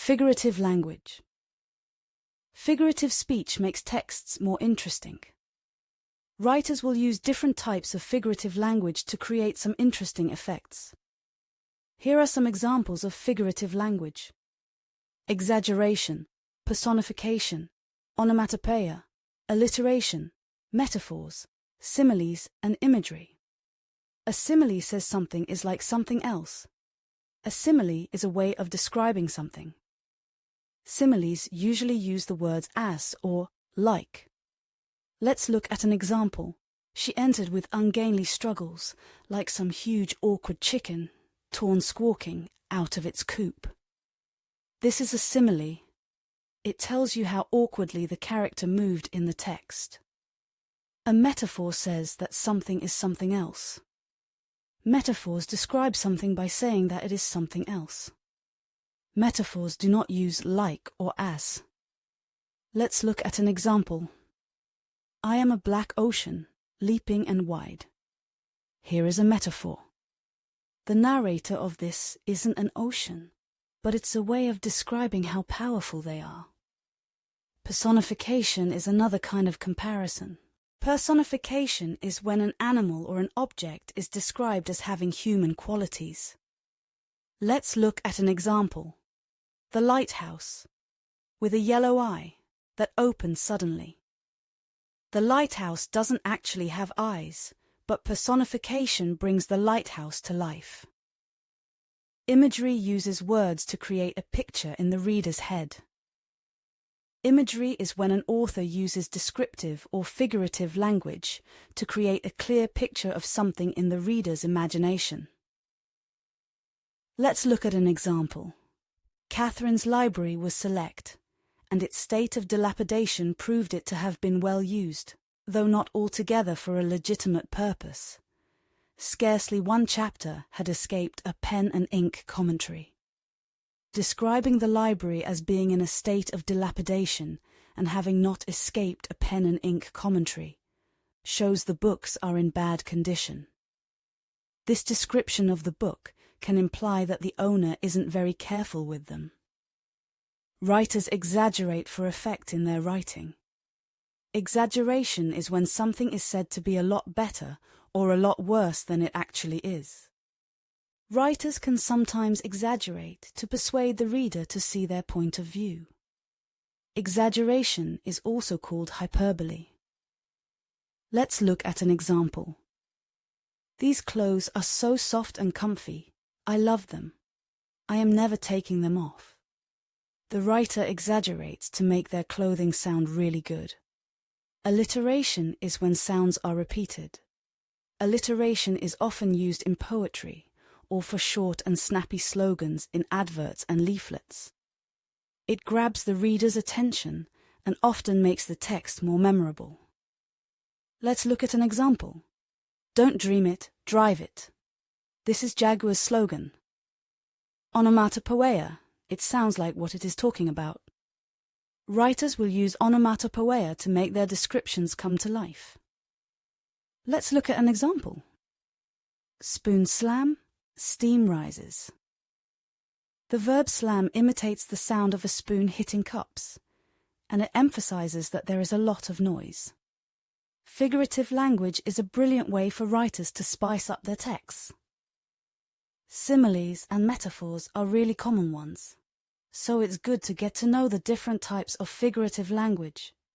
Figurative language. Figurative speech makes texts more interesting. Writers will use different types of figurative language to create some interesting effects. Here are some examples of figurative language: exaggeration, personification, onomatopoeia, alliteration, metaphors, similes, and imagery. A simile says something is like something else. A simile is a way of describing something. Similes usually use the words as or like. Let's look at an example. She entered with ungainly struggles, like some huge awkward chicken, torn squawking out of its coop. This is a simile. It tells you how awkwardly the character moved in the text. A metaphor says that something is something else. Metaphors describe something by saying that it is something else. Metaphors do not use like or as. Let's look at an example. I am a black ocean, leaping and wide. Here is a metaphor. The narrator of this isn't an ocean, but it's a way of describing how powerful they are. Personification is another kind of comparison. Personification is when an animal or an object is described as having human qualities. Let's look at an example. The lighthouse, with a yellow eye that opens suddenly. The lighthouse doesn't actually have eyes, but personification brings the lighthouse to life. Imagery uses words to create a picture in the reader's head. Imagery is when an author uses descriptive or figurative language to create a clear picture of something in the reader's imagination. Let's look at an example. Catherine's library was select, and its state of dilapidation proved it to have been well used, though not altogether for a legitimate purpose. Scarcely one chapter had escaped a pen and ink commentary. Describing the library as being in a state of dilapidation and having not escaped a pen and ink commentary shows the books are in bad condition. This description of the book can imply that the owner isn't very careful with them. Writers exaggerate for effect in their writing. Exaggeration is when something is said to be a lot better or a lot worse than it actually is. Writers can sometimes exaggerate to persuade the reader to see their point of view. Exaggeration is also called hyperbole. Let's look at an example. These clothes are so soft and comfy. I love them. I am never taking them off. The writer exaggerates to make their clothing sound really good. Alliteration is when sounds are repeated. Alliteration is often used in poetry or for short and snappy slogans in adverts and leaflets. It grabs the reader's attention and often makes the text more memorable. Let's look at an example. Don't dream it, drive it. This is Jaguar's slogan. Onomatopoeia. It sounds like what it is talking about. Writers will use onomatopoeia to make their descriptions come to life. Let's look at an example. Spoon slam, steam rises. The verb slam imitates the sound of a spoon hitting cups, and it emphasizes that there is a lot of noise. Figurative language is a brilliant way for writers to spice up their texts. Similes and metaphors are really common ones, so it's good to get to know the different types of figurative language